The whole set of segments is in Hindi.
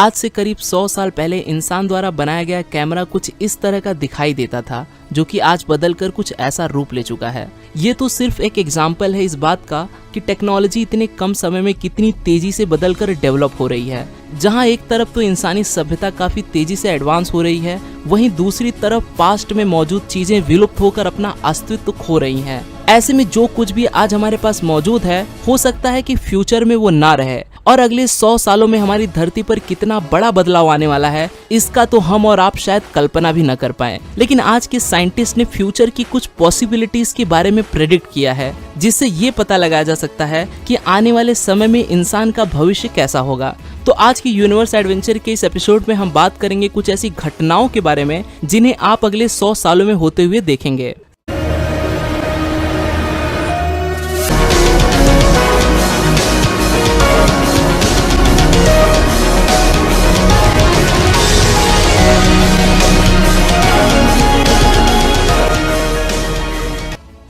आज से करीब 100 साल पहले इंसान द्वारा बनाया गया कैमरा कुछ इस तरह का दिखाई देता था, जो कि आज बदलकर कुछ ऐसा रूप ले चुका है। ये तो सिर्फ एक एग्जाम्पल है इस बात का कि टेक्नोलॉजी इतने कम समय में कितनी तेजी से बदलकर डेवलप हो रही है। जहां एक तरफ तो इंसानी सभ्यता काफी तेजी से एडवांस हो रही है, वहीं दूसरी तरफ पास्ट में मौजूद चीजें विलुप्त होकर अपना अस्तित्व खो रही हैं। ऐसे में जो कुछ भी आज हमारे पास मौजूद है, हो सकता है कि फ्यूचर में वो ना रहे, और अगले 100 सालों में हमारी धरती पर कितना बड़ा बदलाव आने वाला है, इसका तो हम और आप शायद कल्पना भी न कर पाए। लेकिन आज के साइंटिस्ट ने फ्यूचर की कुछ पॉसिबिलिटीज के बारे में प्रेडिक्ट किया है, जिससे ये पता लगाया जा सकता है कि आने वाले समय में इंसान का भविष्य कैसा होगा। तो आज की यूनिवर्स एडवेंचर के इस एपिसोड में हम बात करेंगे कुछ ऐसी घटनाओं के बारे में जिन्हें आप अगले 100 सालों में होते हुए देखेंगे।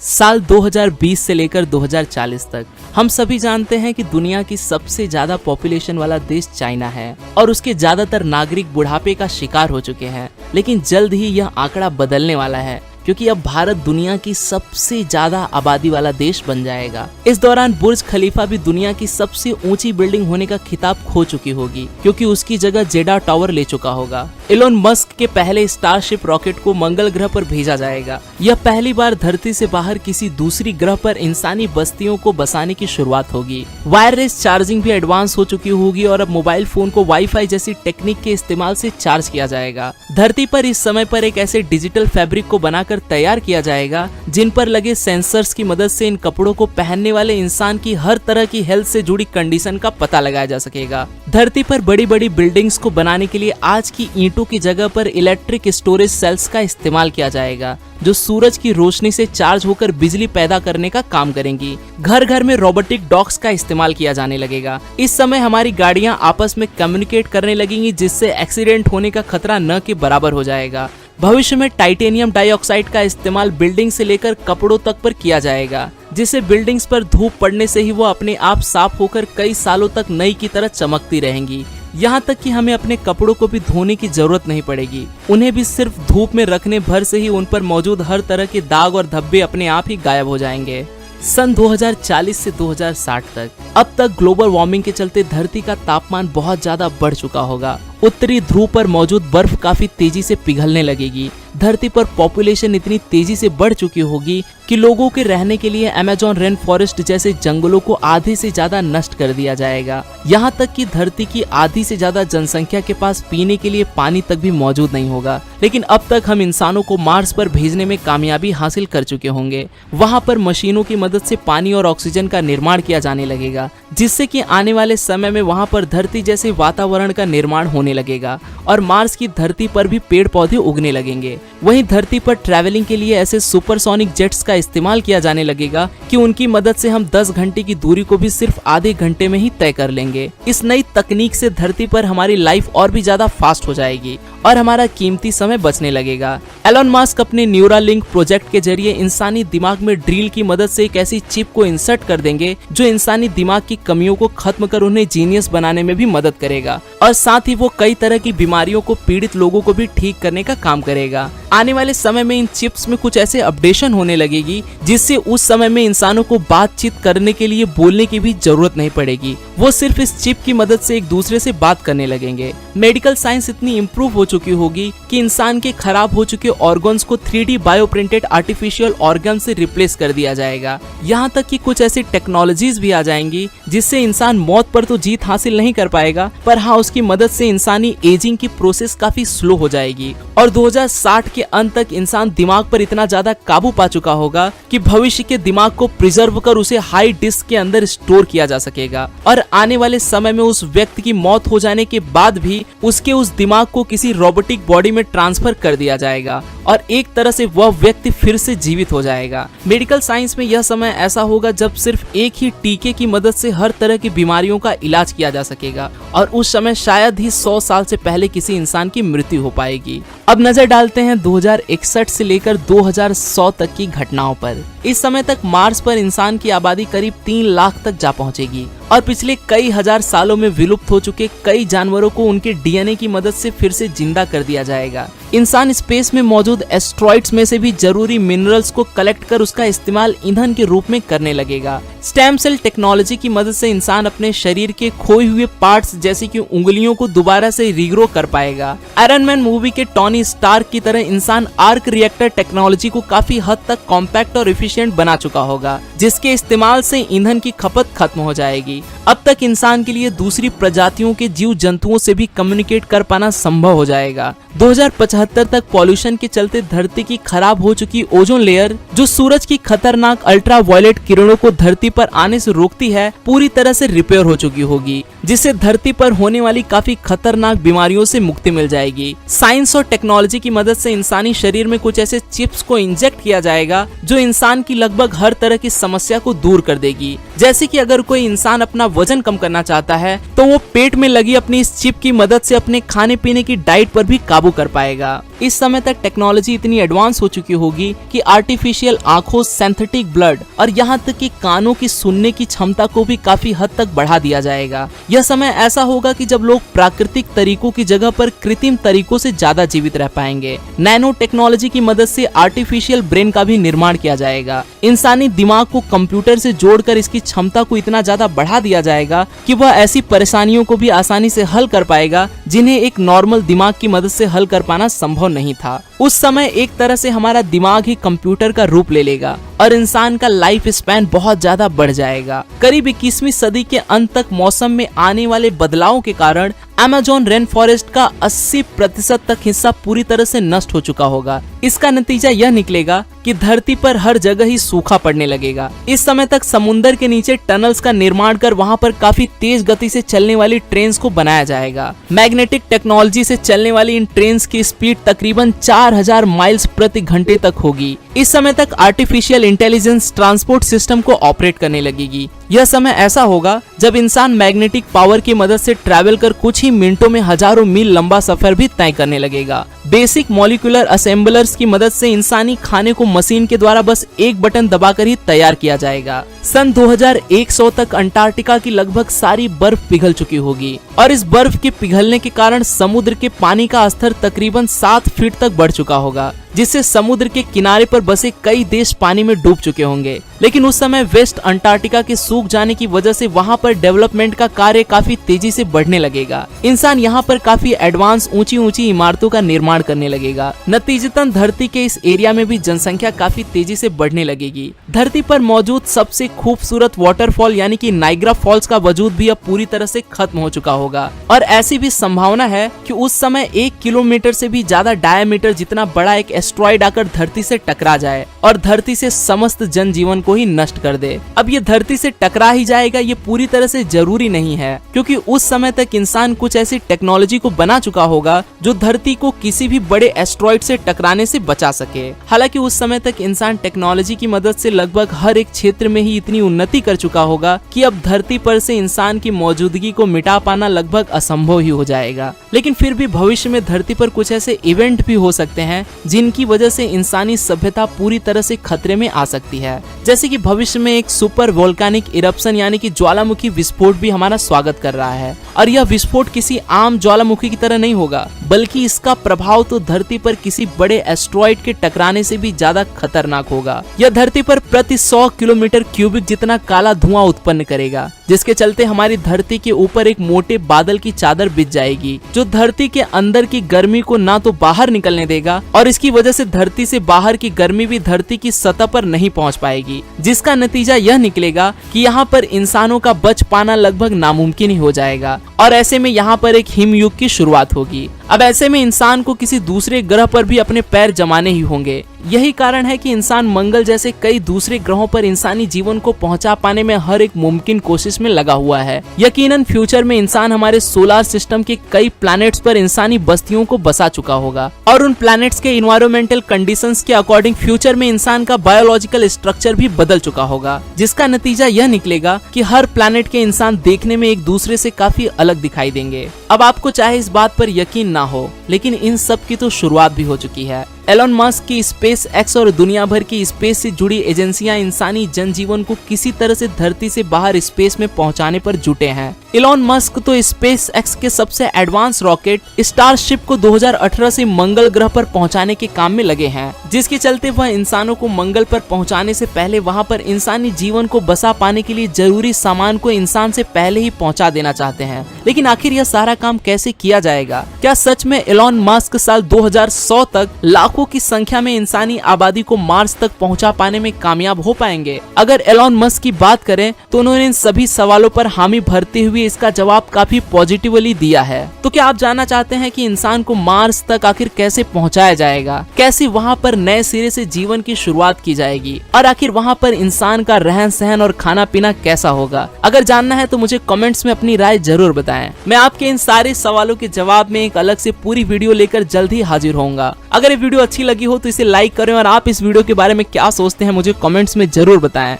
साल 2020 से लेकर 2040 तक हम सभी जानते हैं कि दुनिया की सबसे ज्यादा पॉपुलेशन वाला देश चाइना है और उसके ज्यादातर नागरिक बुढ़ापे का शिकार हो चुके हैं। लेकिन जल्द ही यह आंकड़ा बदलने वाला है, क्योंकि अब भारत दुनिया की सबसे ज्यादा आबादी वाला देश बन जाएगा। इस दौरान बुर्ज खलीफा भी दुनिया की सबसे ऊंची बिल्डिंग होने का खिताब खो चुकी होगी, क्योंकि उसकी जगह जेडा टावर ले चुका होगा। एलोन मस्क के पहले स्टारशिप रॉकेट को मंगल ग्रह पर भेजा जाएगा। यह पहली बार धरती से बाहर किसी दूसरी ग्रह पर इंसानी बस्तियों को बसाने की शुरुआत होगी। वायरलेस चार्जिंग भी एडवांस हो चुकी होगी और अब मोबाइल फोन को वाईफाई जैसी टेक्निक के इस्तेमाल से चार्ज किया जाएगा। धरती पर इस समय पर एक ऐसे डिजिटल फैब्रिक को बनाकर तैयार किया जाएगा जिन पर लगे सेंसर्स की मदद से इन कपड़ों को पहनने वाले इंसान की हर तरह की हेल्थ से जुड़ी कंडीशन का पता लगाया जा सकेगा। धरती पर बड़ी बड़ी बिल्डिंग्स को बनाने के लिए आज की ईंटों की जगह पर इलेक्ट्रिक स्टोरेज सेल्स का इस्तेमाल किया जाएगा, जो सूरज की रोशनी से चार्ज होकर बिजली पैदा करने का काम करेंगी। घर घर में रोबोटिक डॉग्स का इस्तेमाल किया जाने लगेगा। इस समय हमारी गाड़ियां आपस में कम्युनिकेट करने लगेंगी, जिससे एक्सीडेंट होने का खतरा न के बराबर हो जाएगा। भविष्य में टाइटेनियम डाइऑक्साइड का इस्तेमाल बिल्डिंग से लेकर कपड़ों तक पर किया जाएगा, जिससे बिल्डिंग्स पर धूप पड़ने से ही वो अपने आप साफ होकर कई सालों तक नई की तरह चमकती रहेंगी। यहाँ तक कि हमें अपने कपड़ों को भी धोने की जरूरत नहीं पड़ेगी। उन्हें भी सिर्फ धूप में रखने भर से ही उन पर मौजूद हर तरह के दाग और धब्बे अपने आप ही गायब हो जाएंगे। सन 2040 से 2060 तक अब तक ग्लोबल वार्मिंग के चलते धरती का तापमान बहुत ज्यादा बढ़ चुका होगा। उत्तरी ध्रुव पर मौजूद बर्फ काफी तेजी से पिघलने लगेगी। धरती पर पॉपुलेशन इतनी तेजी से बढ़ चुकी होगी कि लोगों के रहने के लिए अमेज़न रेन फॉरेस्ट जैसे जंगलों को आधे से ज्यादा नष्ट कर दिया जाएगा। यहाँ तक कि धरती की आधी से ज्यादा जनसंख्या के पास पीने के लिए पानी तक भी मौजूद नहीं होगा। लेकिन अब तक हम इंसानों को मार्स पर भेजने में कामयाबी हासिल कर चुके होंगे। वहाँ पर मशीनों की मदद से पानी और ऑक्सीजन का निर्माण किया जाने लगेगा, जिससे कि आने वाले समय में वहाँ पर धरती जैसे वातावरण का निर्माण होने लगेगा और मार्स की धरती पर भी पेड़ पौधे उगने लगेंगे। वहीं धरती पर ट्रैवलिंग के लिए ऐसे सुपरसोनिक जेट्स का इस्तेमाल किया जाने लगेगा कि उनकी मदद से हम 10 घंटे की दूरी को भी सिर्फ आधे घंटे में ही तय कर लेंगे। इस नई तकनीक से धरती पर हमारी लाइफ और भी ज्यादा फास्ट हो जाएगी और हमारा कीमती समय बचने लगेगा। एलोन मस्क अपने न्यूरालिंक प्रोजेक्ट के जरिए इंसानी दिमाग में ड्रिल की मदद से एक ऐसी चिप को इंसर्ट कर देंगे जो इंसानी दिमाग की कमियों को खत्म कर उन्हें जीनियस बनाने में भी मदद करेगा, और साथ ही वो कई तरह की बीमारियों को पीड़ित लोगों को भी ठीक करने का काम करेगा। आने वाले समय में इन चिप्स में कुछ ऐसे अपडेशन होने लगेगी जिससे उस समय में इंसानों को बातचीत करने के लिए बोलने की भी जरूरत नहीं पड़ेगी। वो सिर्फ इस चिप की मदद से एक दूसरे से बात करने लगेंगे। मेडिकल साइंस इतनी इम्प्रूव हो चुकी होगी कि इंसान के खराब हो चुके ऑर्गन्स को 3D bio printed artificial organ से रिप्लेस कर दिया जाएगा। यहाँ तक कि कुछ ऐसी टेक्नोलॉजीज भी आ जाएंगी जिससे इंसान मौत पर तो जीत हासिल नहीं कर पाएगा, पर हाँ, उसकी मदद से इंसानी एजिंग की प्रोसेस काफी स्लो हो जाएगी। और 2060 के अंत तक इंसान दिमाग पर इतना ज्यादा काबू पा चुका होगा कि भविष्य के दिमाग को प्रिजर्व कर उसे हाई डिस्क के अंदर स्टोर किया जा सकेगा। और आने वाले समय में उस व्यक्ति की मौत हो जाने के बाद भी उसके उस दिमाग को किसी रोबोटिक बॉडी में ट्रांसफर कर दिया जाएगा और एक तरह से वह व्यक्ति फिर से जीवित हो जाएगा। मेडिकल साइंस में यह समय ऐसा होगा जब सिर्फ एक ही टीके की मदद से हर तरह की बीमारियों का इलाज किया जा सकेगा, और उस समय शायद ही 100 साल से पहले किसी इंसान की मृत्यु हो पाएगी। अब नजर डालते हैं 2061 से लेकर 2100 तक की घटनाओं पर। इस समय तक मार्स पर इंसान की आबादी करीब 3 लाख तक जा पहुंचेगी और पिछले कई हजार सालों में विलुप्त हो चुके कई जानवरों को उनके डीएनए की मदद से फिर से जिंदा कर दिया जाएगा। इंसान स्पेस में मौजूद एस्ट्रॉइड्स में से भी जरूरी मिनरल्स को कलेक्ट कर उसका इस्तेमाल ईंधन के रूप में करने लगेगा। स्टेम सेल टेक्नोलॉजी की मदद से इंसान अपने शरीर के खोए हुए पार्ट्स जैसे कि उंगलियों को दोबारा से रीग्रो कर पाएगा। आयरन मैन मूवी के टॉनी स्टार्क की तरह इंसान आर्क रिएक्टर टेक्नोलॉजी को काफी हद तक कॉम्पैक्ट और एफिशिएंट बना चुका होगा, जिसके इस्तेमाल से ईंधन की खपत खत्म हो जाएगी। अब तक इंसान के लिए दूसरी प्रजातियों के जीव जंतुओं से भी कम्युनिकेट कर पाना संभव हो जाएगा। 2075 तक पॉल्यूशन के चलते धरती की खराब हो चुकी ओजोन लेयर, जो सूरज की खतरनाक अल्ट्रावायलेट किरणों को धरती पर आने से रोकती है, पूरी तरह से रिपेयर हो चुकी होगी, जिससे धरती पर होने वाली काफी खतरनाक बीमारियों से मुक्ति मिल जाएगी। साइंस और टेक्नोलॉजी की मदद से इंसानी शरीर में कुछ ऐसे चिप्स को इंजेक्ट किया जाएगा जो इंसान की लगभग हर तरह की समस्या को दूर कर देगी। जैसे कि अगर कोई इंसान अपना वजन कम करना चाहता है तो वो पेट में लगी अपनी इस चिप की मदद से अपने खाने पीने की डाइट पर भी काबू कर पाएगा। इस समय तक टेक्नोलॉजी इतनी एडवांस हो चुकी होगी कि आर्टिफिशियल आंखों, सिंथेटिक ब्लड और यहाँ तक कि कानों की सुनने की क्षमता को भी काफी हद तक बढ़ा दिया जाएगा। यह समय ऐसा होगा कि जब लोग प्राकृतिक तरीकों की जगह पर कृत्रिम तरीकों से ज्यादा जीवित रह पाएंगे। नैनो टेक्नोलॉजी की मदद से आर्टिफिशियल ब्रेन का भी निर्माण किया जाएगा। इंसानी दिमाग को कंप्यूटर से जोड़कर इसकी क्षमता को इतना ज्यादा बढ़ा दिया जाएगा कि वह ऐसी परेशानियों को भी आसानी से हल कर पाएगा जिन्हें एक नॉर्मल दिमाग की मदद से हल कर पाना संभव नहीं था। उस समय एक तरह से हमारा दिमाग ही कंप्यूटर का रूप ले लेगा और इंसान का लाइफ स्पैन बहुत ज्यादा बढ़ जाएगा। करीब 21वीं सदी के अंत तक मौसम में आने वाले बदलावों के कारण अमेज़न रेन फॉरेस्ट का 80% तक हिस्सा पूरी तरह से नष्ट हो चुका होगा। इसका नतीजा यह निकलेगा कि धरती पर हर जगह ही सूखा पड़ने लगेगा। इस समय तक समुद्र के नीचे टनल्स का निर्माण कर वहां पर काफी तेज गति से चलने वाली ट्रेन्स को बनाया जाएगा। मैग्नेटिक टेक्नोलॉजी से चलने वाली इन ट्रेन्स की स्पीड तकरीबन 4000 माइल्स प्रति घंटे तक होगी। इस समय तक आर्टिफिशियल इंटेलिजेंस ट्रांसपोर्ट सिस्टम को ऑपरेट करने लगेगी। यह समय ऐसा होगा जब इंसान मैग्नेटिक पावर की मदद से ट्रैवल कर कुछ ही मिनटों में हजारों मील लंबा सफर भी तय करने लगेगा। बेसिक मॉलिक्यूलर असेंबलर्स की मदद से इंसानी खाने को मशीन के द्वारा बस एक बटन दबाकर ही तैयार किया जाएगा। सन 2100 तक अंटार्कटिका की लगभग सारी बर्फ पिघल चुकी होगी और इस बर्फ के पिघलने के कारण समुद्र के पानी का स्तर तकरीबन 7 फीट तक बढ़ चुका होगा, जिससे समुद्र के किनारे पर बसे कई देश पानी में डूब चुके होंगे। लेकिन उस समय वेस्ट अंटार्कटिका के सूख जाने की वजह से वहां पर डेवलपमेंट का कार्य काफी तेजी से बढ़ने लगेगा। इंसान यहाँ पर काफी एडवांस ऊंची इमारतों का निर्माण करने लगेगा। नतीजतन धरती के इस एरिया में भी जनसंख्या काफी तेजी से बढ़ने लगेगी। धरती पर मौजूद सबसे खूबसूरत वाटरफॉल यानी कि नाइग्रा फॉल्स का वजूद भी अब पूरी तरह से खत्म हो चुका होगा और ऐसी भी संभावना है कि उस समय 1 किलोमीटर से भी ज्यादा डायमीटर जितना बड़ा एक एस्ट्रॉइड आकर धरती से टकरा जाए और धरती से समस्त जनजीवन को ही नष्ट कर दे। अब ये धरती से टकरा ही जाएगा ये पूरी तरह से जरूरी नहीं है, क्योंकि उस समय तक इंसान कुछ ऐसी टेक्नोलॉजी को बना चुका होगा जो धरती को किसी भी बड़े एस्ट्रॉइड से टकराने से बचा सके। हालांकि उस समय तक इंसान टेक्नोलॉजी की मदद से लगभग हर एक क्षेत्र में ही इतनी उन्नति कर चुका होगा कि अब धरती पर से इंसान की मौजूदगी को मिटा पाना लगभग असंभव ही हो जाएगा। लेकिन फिर भी भविष्य में धरती पर कुछ ऐसे इवेंट भी हो सकते हैं जिनकी वजह से इंसानी सभ्यता पूरी तरह से खतरे में आ सकती है। जैसे कि भविष्य में एक सुपर वोल्केनिक इरप्शन यानी कि ज्वालामुखी विस्फोट भी हमारा स्वागत कर रहा है और यह विस्फोट किसी आम ज्वालामुखी की तरह नहीं होगा, बल्कि इसका प्रभाव तो धरती पर किसी बड़े एस्ट्रॉइड के टकराने से भी ज्यादा खतरनाक होगा। यह धरती पर प्रति 100 किलोमीटर क्यूबिक जितना काला धुआं उत्पन्न करेगा, जिसके चलते हमारी धरती के ऊपर एक मोटे बादल की चादर बिछ जाएगी जो धरती के अंदर की गर्मी को ना तो बाहर निकलने देगा और इसकी वजह से धरती से बाहर की गर्मी भी धरती की सतह पर नहीं पहुंच पाएगी, जिसका नतीजा यह निकलेगा कि यहाँ पर इंसानों का बच पाना लगभग नामुमकिन ही हो जाएगा और ऐसे में यहाँ पर एक हिमयुग की शुरुआत होगी। अब ऐसे में इंसान को किसी दूसरे ग्रह पर भी अपने पैर जमाने ही होंगे। यही कारण है कि इंसान मंगल जैसे कई दूसरे ग्रहों पर इंसानी जीवन को पहुंचा पाने में हर एक मुमकिन कोशिश में लगा हुआ है। यकीनन फ्यूचर में इंसान हमारे सोलर सिस्टम के कई प्लैनेट्स पर इंसानी बस्तियों को बसा चुका होगा और उन प्लैनेट्स के इन्वायरमेंटल कंडीशंस के अकॉर्डिंग फ्यूचर में इंसान का बायोलॉजिकल स्ट्रक्चर भी बदल चुका होगा, जिसका नतीजा यह निकलेगा कि हर प्लैनेट के इंसान देखने में एक दूसरे से काफी अलग दिखाई देंगे। अब आपको चाहे इस बात पर यकीन ना हो, लेकिन इन सब की तो शुरुआत भी हो चुकी है। एलोन मस्क की स्पेस एक्स और दुनिया भर की स्पेस से जुड़ी एजेंसियां इंसानी जनजीवन को किसी तरह से धरती से बाहर स्पेस में पहुंचाने पर जुटे हैं। एलोन मस्क तो स्पेस एक्स के सबसे एडवांस रॉकेट स्टारशिप को 2018 से मंगल ग्रह पर पहुंचाने के काम में लगे हैं, जिसके चलते वह इंसानों को मंगल पर पहुंचाने से पहले वहां पर इंसानी जीवन को बसा पाने के लिए जरूरी सामान को इंसान से पहले ही पहुंचा देना चाहते हैं। लेकिन आखिर यह सारा काम कैसे किया जाएगा? क्या सच में एलोन मस्क साल 2100 तक लाखों की संख्या में इंसानी आबादी को मार्स तक पहुंचा पाने में कामयाब हो पाएंगे? अगर एलोन मस्क की बात करें तो उन्होंने इन सभी सवालों पर हामी भरते हुए इसका जवाब काफी पॉजिटिवली दिया है। तो क्या आप जानना चाहते हैं कि इंसान को मार्स तक आखिर कैसे पहुंचाया जाएगा? कैसे वहां पर नए सिरे से जीवन की शुरुआत की जाएगी? और आखिर वहां पर इंसान का रहन सहन और खाना पीना कैसा होगा? अगर जानना है तो मुझे कमेंट्स में अपनी राय जरूर बताएं। मैं आपके इन सारे सवालों के जवाब में एक अलग से पूरी वीडियो लेकर जल्द ही हाजिर होऊंगा। अगर ये वीडियो अच्छी लगी हो तो इसे लाइक करें और आप इस वीडियो के बारे में क्या सोचते हैं मुझे कमेंट्स में जरूर बताएं।